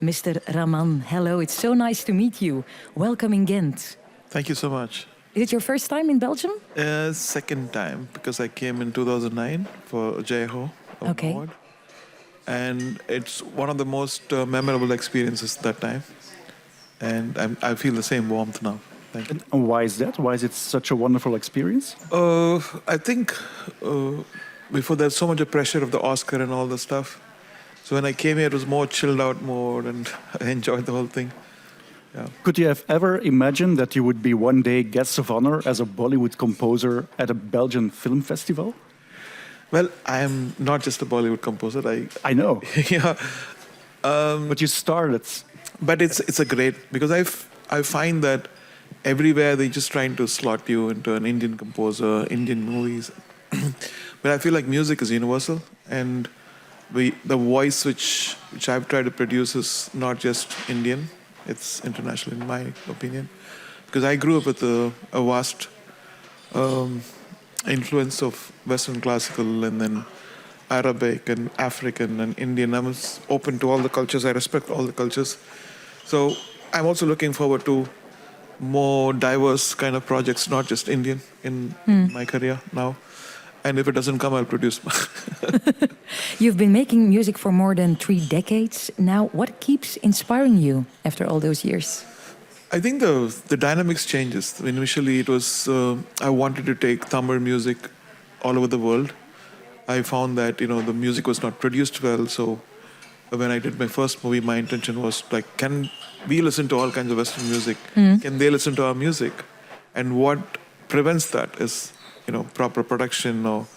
Mr. Raman, hello. It's so nice to meet you. Welcome in Ghent. Thank you so much. Is it your first time in Belgium? Second time, because I came in 2009 for Jeho Okay. award. And it's one of the most memorable experiences that time. And I feel the same warmth now. Thank you. And why is that? Why is it such a wonderful experience? I think before there's so much pressure of the Oscar and all the stuff. So when I came here, it was more chilled out mode, and I enjoyed the whole thing. Yeah. Could you have ever imagined that you would be one day guest of honor as a Bollywood composer at a Belgian film festival? Well, I am not just a Bollywood composer. I know, Yeah. but you started. But it's a great, because I find that everywhere they're just trying to slot you into an Indian composer, Indian movies. But I feel like music is universal, and the voice which I've tried to produce is not just Indian, it's international in my opinion. Because I grew up with a vast influence of Western classical and then Arabic and African and Indian. I was open to all the cultures. I respect all the cultures. So I'm also looking forward to more diverse kind of projects, not just Indian, in my career now. And if it doesn't come, I'll produce. You've been making music for more than 3 decades. Now, what keeps inspiring you after all those years? I think the dynamics changes. Initially, it was I wanted to take Tamil music all over the world. I found that the music was not produced well. So when I did my first movie, my intention was like, can we listen to all kinds of Western music? Can they listen to our music? And what prevents that is proper production or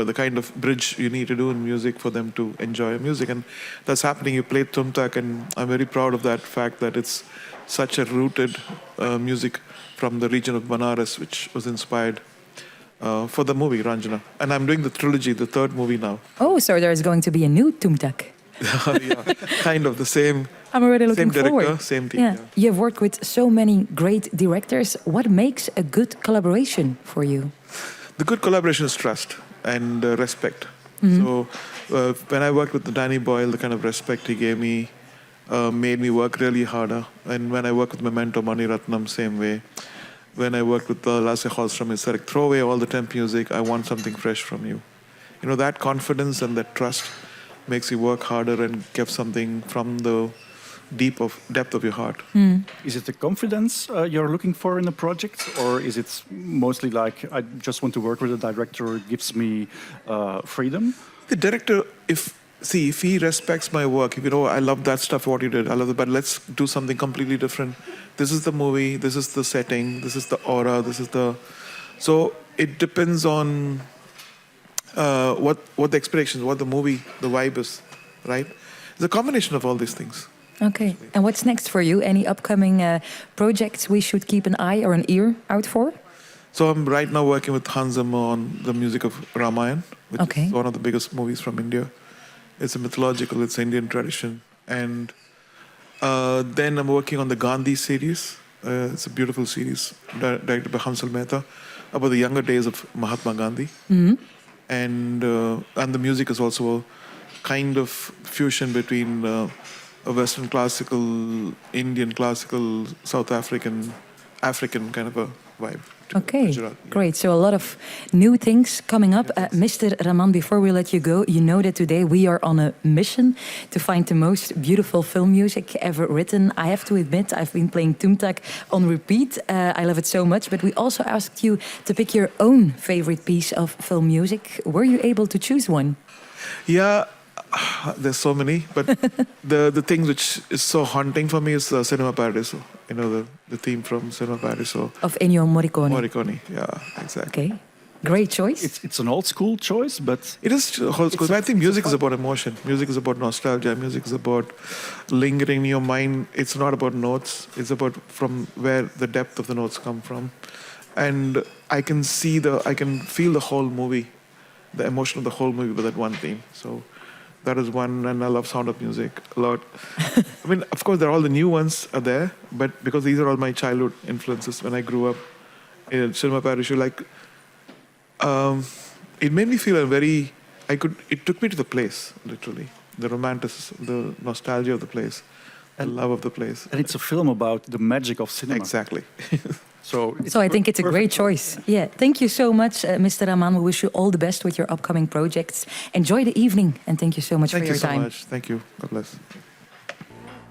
the kind of bridge you need to do in music for them to enjoy music. And that's happening. You played Tumtak, and I'm very proud of that fact that it's such a rooted music from the region of Banaras, which was inspired for the movie Ranjana. And I'm doing the trilogy, the third movie now. Oh, so there's going to be a new Tumtak. Yeah, kind of the same. I'm already looking Same director, forward. same team. Yeah. Yeah. You've worked with so many great directors. What makes a good collaboration for you? The good collaboration is trust and respect. So when I worked with Danny Boyle, the kind of respect he gave me made me work really harder. And when I worked with Memento Mani Ratnam, same way. When I worked with Lasse Hallström, it's like, throw away all the temp music. I want something fresh from you. That confidence and that trust makes you work harder and give something from the depth of your heart. Is it the confidence you're looking for in a project, or is it mostly like I just want to work with a director who gives me freedom? The director, if he respects my work, if I love that stuff, what you did, I love it, but let's do something completely different. This is the movie, this is the setting, this is the aura, so it depends on what the expectations, what the movie, the vibe is, right? It's a combination of all these things. Okay. And what's next for you? Any upcoming projects we should keep an eye or an ear out for? So I'm right now working with Hans Zimmer on the music of Ramayan, which Okay. is one of the biggest movies from India. It's a mythological, it's Indian tradition. And then I'm working on the Gandhi series. It's a beautiful series directed by Hansal Mehta about the younger days of Mahatma Gandhi. And the music is also a kind of fusion between a Western classical, Indian classical, South African kind of a vibe. Okay, Gujarat, yeah. great. So a lot of new things coming up. Mr. Raman, before we let you go, you know that today we are on a mission to find the most beautiful film music ever written. I have to admit, I've been playing Tumtak on repeat. I love it so much. But we also asked you to pick your own favorite piece of film music. Were you able to choose one? Yeah, there's so many, but the thing which is so haunting for me is Cinema Paradiso. The theme from Cinema Paradiso. Of Ennio Morricone. Morricone, yeah, exactly. Okay, great choice. It's an old school choice, but It is whole school. I think music is about emotion. Music is about nostalgia. Music is about lingering in your mind. It's not about notes. It's about from where the depth of the notes come from. And I can feel the whole movie, the emotion of the whole movie with that one theme. So that is one, and I love Sound of Music a lot. I mean, of course, all the new ones are there, but because these are all my childhood influences when I grew up in Cinema Paradiso, it made me feel it took me to the place, literally. the romanticism, the nostalgia of the place, the love of the place. And it's a film about the magic of cinema. Exactly. So I think it's a great perfect. choice. Yeah, thank you so much, Mr. Rahman. We wish you all the best with your upcoming projects. Enjoy the evening, and thank you so much Thank for you your so time. much. Thank you. God bless.